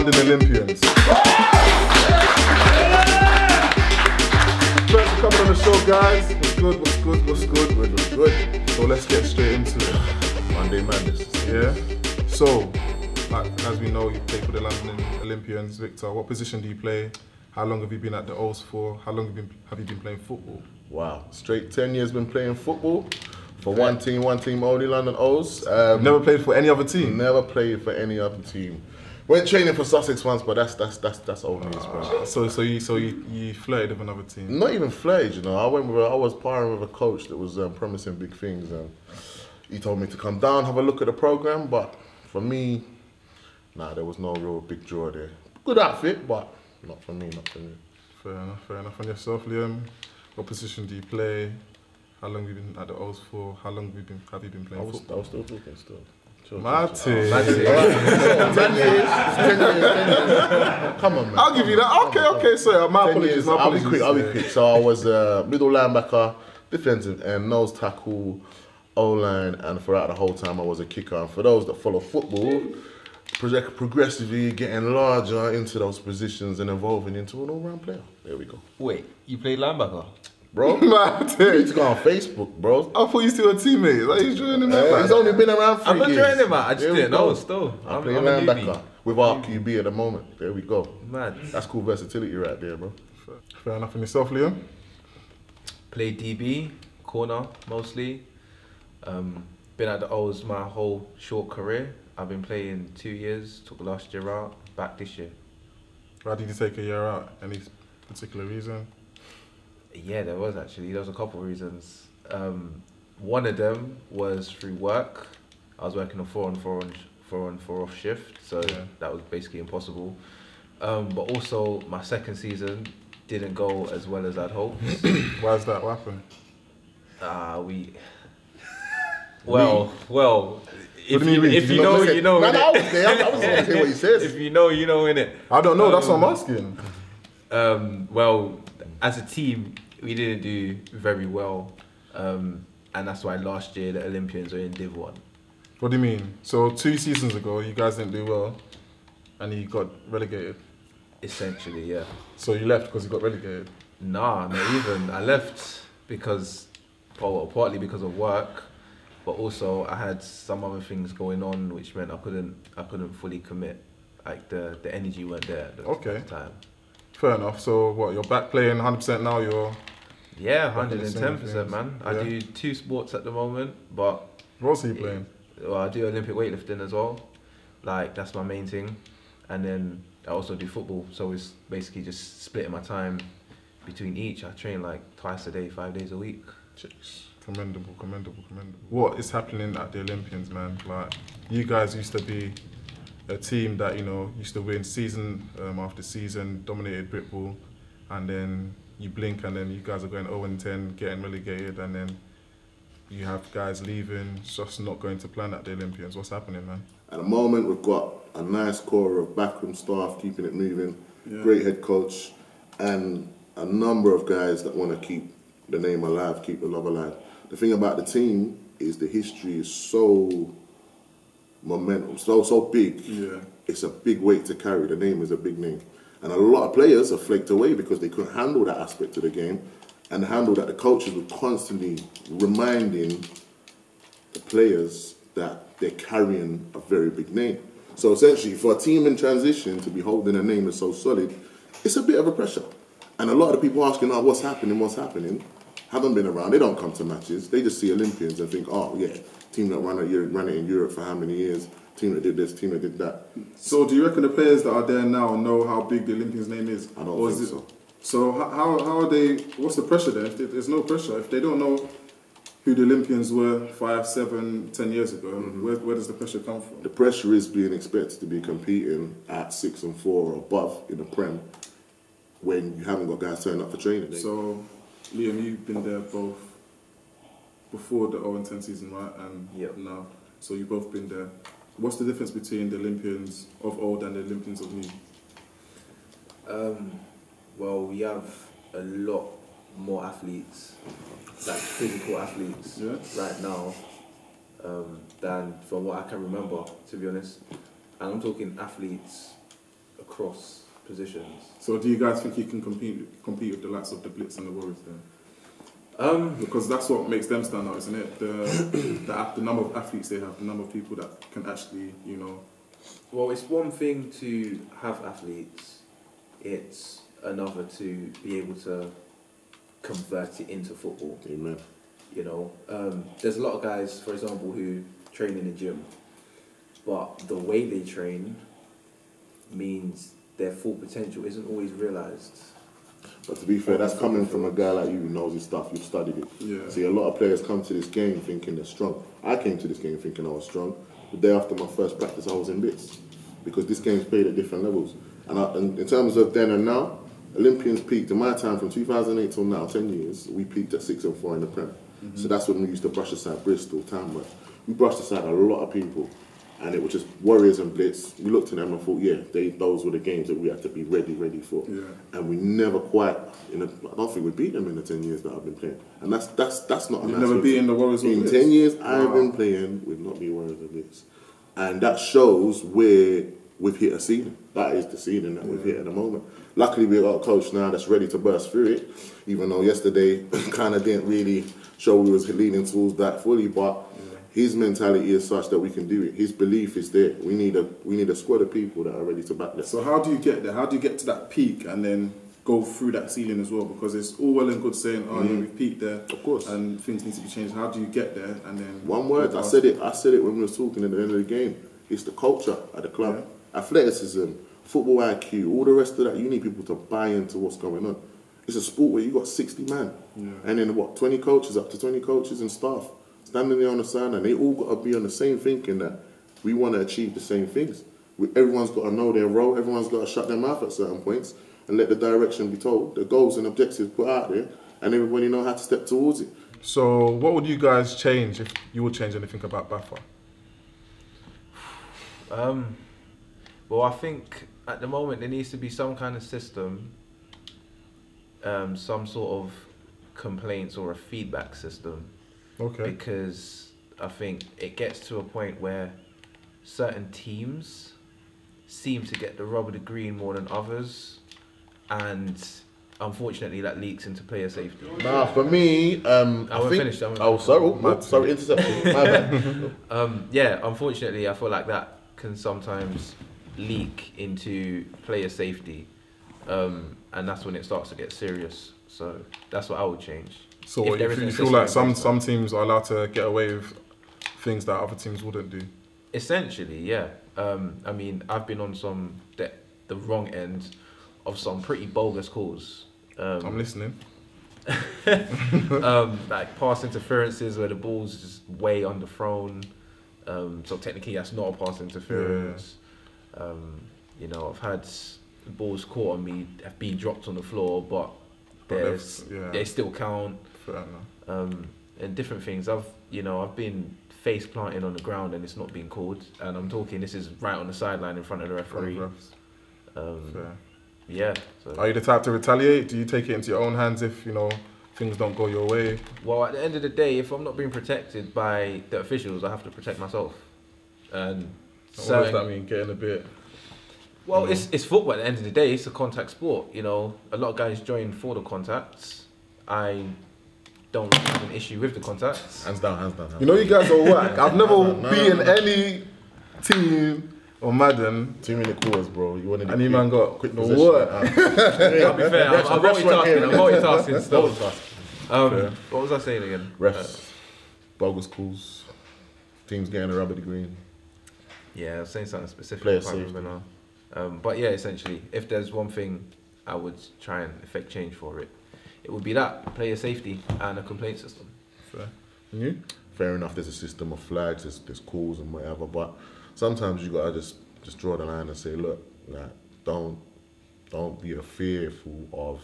London Olympians. Thanks for coming on the show, guys. What's good, what's good, what's good? What's good? So let's get straight into it. Monday Madness. Yeah. So, as we know, you play for the London Olympians. Victor, what position do you play? How long have you been at the O's for? How long have you been playing football? Wow, straight 10 years been playing football for one team only, London O's. Never played for any other team? Never played for any other team. Went training for Sussex once, but that's old news, bro. So you flirted with another team? Not even flirted, you know. I was parring with a coach that was promising big things, and he told me to come down, have a look at the program. But for me, nah, there was no real big draw there. Good outfit, but not for me, not for me. Fair enough. And yourself, Liam, what position do you play? How long have you been at the O's for? How long have you been playing football? I was still talking still. Marty. 10 years. Come on, man. I'll give you that. Okay. Sorry, my apologies. I'll be quick. So I was middle linebacker, defensive end, nose tackle, O-line, and throughout the whole time I was a kicker. And for those that follow football, progressively getting larger into those positions and evolving into an all-round player. There we go. Wait, you played linebacker? Bro, you need to go on Facebook, bro. I thought you still a teammate. Like, he's joining him, man. He's only been around 3 years. I'm not joining him, man. I just didn't know, still. I'm playing linebacker with our QB at the moment. There we go. Mad. That's cool versatility right there, bro. Fair enough. And yourself, Liam? Played DB, corner, mostly. Been at the O's my whole short career. I've been playing 2 years, took last year out, back this year. Why did you take a year out? Any particular reason? Yeah, there was actually. There was a couple of reasons. One of them was through work. I was working a 4 on 4 off shift, so that was basically impossible. But also, my second season didn't go as well as I'd hoped. Why is that? What happened? If you know, you know. Man, I was there. I was going to hear what he says. If you know, you know, innit? I don't know. That's what I'm asking. Well, as a team, we didn't do very well, and that's why last year the Olympians are in Div 1. What do you mean? So 2 seasons ago, you guys didn't do well, and you got relegated? Essentially, yeah. So you left because you got relegated? Nah, not even. I left because, partly because of work, but also I had some other things going on, which meant I couldn't fully commit. Like the energy weren't there at the time. Fair enough. So what, you're back playing 100% now? Yeah, 110%, man. I do 2 sports at the moment, but what else are you playing? Well, I do Olympic weightlifting as well. Like, that's my main thing. And then I also do football. So it's basically just splitting my time between each. I train like twice a day, 5 days a week. Commendable. What is happening at the Olympians, man? Like, you guys used to be a team that, you know, used to win season after season, dominated BritBall, and then you blink and then you guys are going 0-10, getting relegated, and then you have guys leaving, just not going to plan at the Olympians. What's happening, man? At the moment, we've got a nice core of backroom staff keeping it moving, great head coach, and a number of guys that want to keep the name alive, keep the love alive. The thing about the team is the history is so momentum, so big. Yeah. It's a big weight to carry. The name is a big name. And a lot of players have flaked away because they couldn't handle that aspect of the game and handle that the coaches were constantly reminding the players that they're carrying a very big name. So essentially, for a team in transition to be holding a name that's so solid, it's a bit of a pressure. And a lot of the people asking, oh, what's happening, haven't been around. They don't come to matches. They just see Olympians and think, oh, yeah, team that ran it in Europe for how many years, team that did this, team that did that. So do you reckon the players that are there now know how big the Olympians' name is? I don't think so. So how are they, what's the pressure there? If there's no pressure, if they don't know who the Olympians were 5, 7, 10 years ago, where does the pressure come from? The pressure is being expected to be competing at 6 and 4 or above in the Prem when you haven't got guys turning up for training. So, Liam, you've been there both before the 0-10 season, right? And now. So you've both been there. What's the difference between the Olympians of old and the Olympians of new? Well, we have a lot more athletes, like physical athletes, right now, than from what I can remember, to be honest. And I'm talking athletes across positions. So do you guys think you can compete with the likes of the Blitz and the Warriors then? Because that's what makes them stand out, isn't it? The number of athletes they have, the number of people that can actually, you know. Well, it's one thing to have athletes, it's another to be able to convert it into football. Amen. You know, there's a lot of guys, for example, who train in the gym, but the way they train means their full potential isn't always realised. But to be fair, that's coming from a guy like you who knows his stuff. You've studied it. Yeah. See, a lot of players come to this game thinking they're strong. I came to this game thinking I was strong. The day after my first practice, I was in bits because this game's played at different levels. And in terms of then and now, Olympians peaked in my time from 2008 till now, 10 years. We peaked at 6 and 4 in the Prem. So that's when we used to brush aside Bristol, Tamworth. We brushed aside a lot of people. And it was just Warriors and Blitz. We looked at them and thought, yeah, those were the games that we had to be ready for. Yeah. And we never quite, I don't think we beat them in the 10 years that I've been playing. And that's not a nice never beaten the Warriors or Blitz? In 10 years I've been playing, we've not been Warriors or Blitz. And that shows where we've hit a ceiling. That is the ceiling that we've hit at the moment. Luckily we've got a coach now that's ready to burst through it, even though yesterday kind of didn't really show we was leaning towards that fully, but his mentality is such that we can do it. His belief is there. We need a squad of people that are ready to back this. So how do you get there? How do you get to that peak and then go through that ceiling as well? Because it's all well and good saying, oh yeah, we've peaked there, of course, and things need to be changed. How do you get there? And then one word, I said it when we were talking at the end of the game. It's the culture at the club, athleticism, football IQ, all the rest of that. You need people to buy into what's going on. It's a sport where you got 60 man, and then what, 20 coaches, up to 20 coaches and staff standing there on the side, and they all got to be on the same thinking that we want to achieve the same things. Everyone's got to know their role. Everyone's got to shut their mouth at certain points and let the direction be told, the goals and objectives put out there, and everybody know how to step towards it. So what would you guys change if you would change anything about BAFA? Well, I think at the moment there needs to be some kind of system, some sort of complaints or a feedback system. Okay. Because I think it gets to a point where certain teams seem to get the rub of the green more than others, and unfortunately that leaks into player safety. Nah, for me, sorry, interception. My bad. Yeah, unfortunately I feel like that can sometimes leak into player safety, and that's when it starts to get serious. So that's what I would change. So you feel like some teams are allowed to get away with things that other teams wouldn't do? Essentially, yeah. I mean, I've been on the wrong end of some pretty bogus calls. I'm listening. Like pass interferences where the ball's just way underthrown. So technically that's not a pass interference. Yeah. You know, I've had balls caught on me, have been dropped on the floor, but they still count. Fair enough. And different things. I've been face planting on the ground and it's not been called. And I'm talking, this is right on the sideline in front of the referee. Fair. Yeah. So. Are you the type to retaliate? Do you take it into your own hands if things don't go your way? Well, at the end of the day, if I'm not being protected by the officials, I have to protect myself. And what does that mean? Getting a bit. Well, it's football at the end of the day. It's a contact sport. A lot of guys join for the contacts. I don't have an issue with the contacts. Hands down. You guys are whack. I've never beaten any team on Madden. Too many calls, bro. You wanted any man got quick possession. What? I'll be fair. I'm multitasking still. What was I saying again? Refs, bogus calls, teams getting a rub of the green. Yeah, I was saying something specific. I can't remember now. But yeah, essentially, if there's one thing I would try and effect change for it, it would be that, player safety and a complaint system. Fair. And you? Fair enough, there's a system of flags, there's calls and whatever, but sometimes you gotta just draw the line and say, look, like, don't be fearful of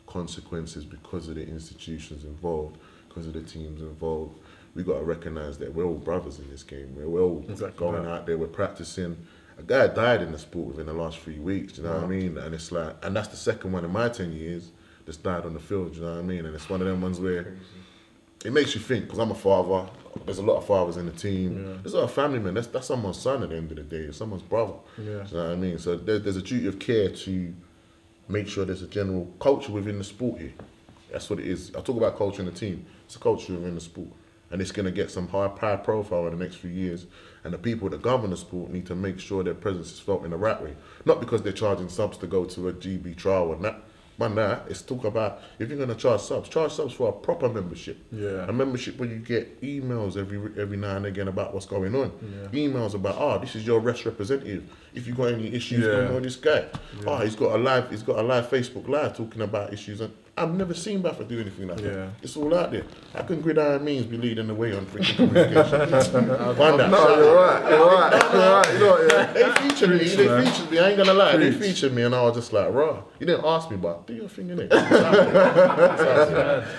consequences because of the institutions involved, because of the teams involved. We gotta recognise that we're all brothers in this game. We're all going out there, we're practicing. A guy died in the sport within the last 3 weeks, do you know what I mean? And it's like, and that's the second one in my 10 years that's died on the field, do you know what I mean? And it's one of them ones where it makes you think, because I'm a father. There's a lot of fathers in the team. There's a lot of family men. That's someone's son at the end of the day. It's someone's brother. Yeah. You know what I mean? So there's a duty of care to make sure there's a general culture within the sport here. That's what it is. I talk about culture in the team. It's a culture within the sport. And it's going to get some high profile in the next few years. And the people that govern the sport need to make sure their presence is felt in the right way. Not because they're charging subs to go to a GB trial and that. Man, it's talk about, if you're going to charge subs for a proper membership. Yeah. A membership where you get emails every now and again about what's going on. Yeah. Emails about, this is your rest representative. If you've got any issues, you know this guy. Yeah. He's got a live Facebook Live talking about issues. And I've never seen BAFA do anything like that. It's all out there. How can Gridiron Means be leading the way on freaking communication? You're right. They featured me, I ain't gonna lie. They featured me and I was just like, raw. You didn't ask me, but do your thing, innit?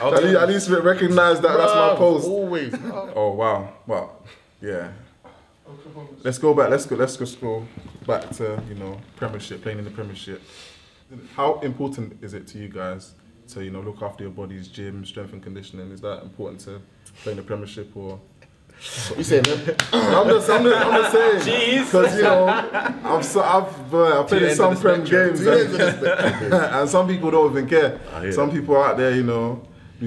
At least recognise that that's my post. Always. Oh, wow. Well, yeah. Let's go back. Let's go scroll back to, Premiership, playing in the Premiership. How important is it to you guys to, look after your bodies, gym, strength and conditioning? Is that important to play in the Premiership or? What you saying, man? I'm just saying. Because, I've played in some Prem games and some people don't even care. Some people out there, you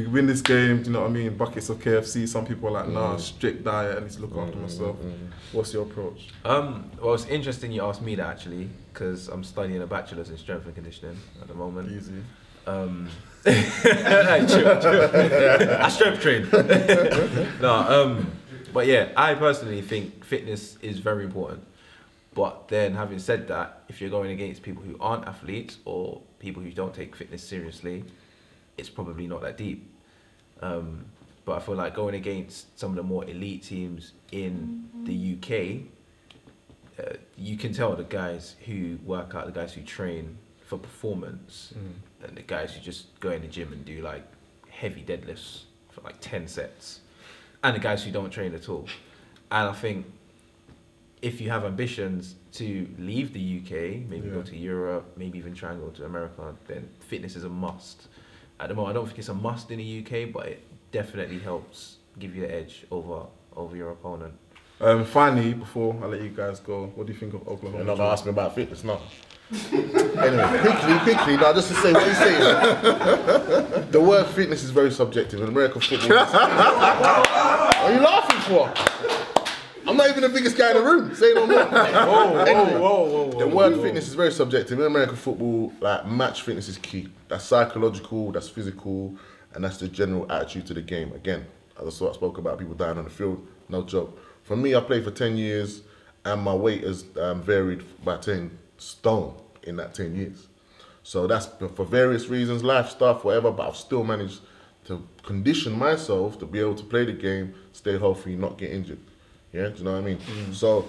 win this game, do you know what I mean? Buckets of KFC. Some people are like, nah, strict diet, I need to look after myself. What's your approach? Well, it's interesting you asked me that actually, because I'm studying a bachelor's in strength and conditioning at the moment. Easy. I strength train. But yeah, I personally think fitness is very important. But then having said that, if you're going against people who aren't athletes or people who don't take fitness seriously, it's probably not that deep. But I feel like going against some of the more elite teams in the UK, you can tell the guys who work out, the guys who train for performance, and the guys who just go in the gym and do like heavy deadlifts for like 10 sets, and the guys who don't train at all. And I think if you have ambitions to leave the UK, maybe go to Europe, maybe even try and go to America, then fitness is a must. At the moment, I don't think it's a must in the UK, but it definitely helps give you the edge over your opponent. Finally, before I let you guys go, what do you think of Oklahoma? You're not going to ask me about fitness, no. Anyway, quickly, now just to say what you're saying. The word fitness is very subjective in American football. What are you laughing for? I'm not even the biggest guy in the room. Say no more. Whoa. The word fitness is very subjective. In American football, like match fitness is key. That's psychological, that's physical, and that's the general attitude to the game. Again, as I spoke about people dying on the field, no joke. For me, I played for 10 years, and my weight has varied by 10 stone in that 10 years. So that's for various reasons, life stuff, whatever, but I've still managed to condition myself to be able to play the game, stay healthy, not get injured. Yeah, do you know what I mean? So,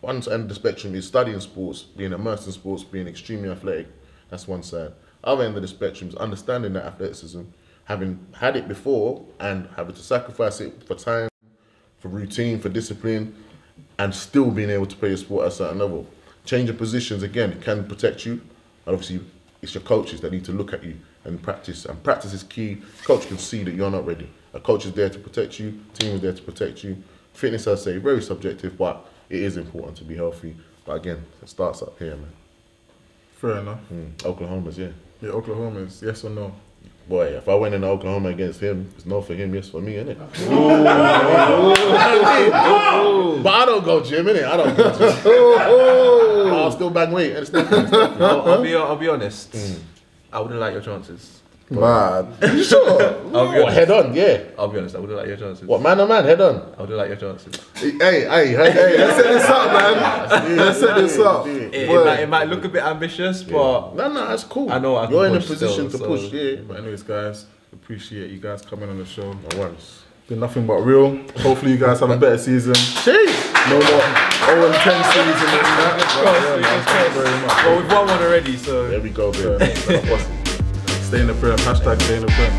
one end of the spectrum is studying sports, being immersed in sports, being extremely athletic. That's one side. Other end of the spectrum is understanding that athleticism, having had it before and having to sacrifice it for time, for routine, for discipline, and still being able to play your sport at a certain level. Changing positions, again, it can protect you. And obviously, it's your coaches that need to look at you and practice. And practice is key. Coach can see that you're not ready. A coach is there to protect you, team is there to protect you. Fitness, I say, very subjective, but it is important to be healthy. But again, it starts up here, man. Fair enough. Oklahoma's, yeah. Yeah, Oklahoma's, yes or no? Boy, if I went in Oklahoma against him, it's no for him, yes for me, innit? But I don't go gym, innit? I don't go gym. I'll still bang weight. I'll be honest. I wouldn't like your chances. Mad. You sure? What, head on, yeah. I'll be honest, I wouldn't like your chances. What, man on man, head on? I wouldn't like your chances. Hey, let's set this up, man. Let's set this up. It might look a bit ambitious, but... No, that's cool. I know I can You're in a push position to push, yeah. But anyways, guys, appreciate you guys coming on the show. No worries. Been nothing but real. Hopefully you guys have a better season. Jeez! No more 0-10 season and that. Thank you very much. Well, we've won one already, so... There we go, baby. Stay in the Prem. #stay in the Prem.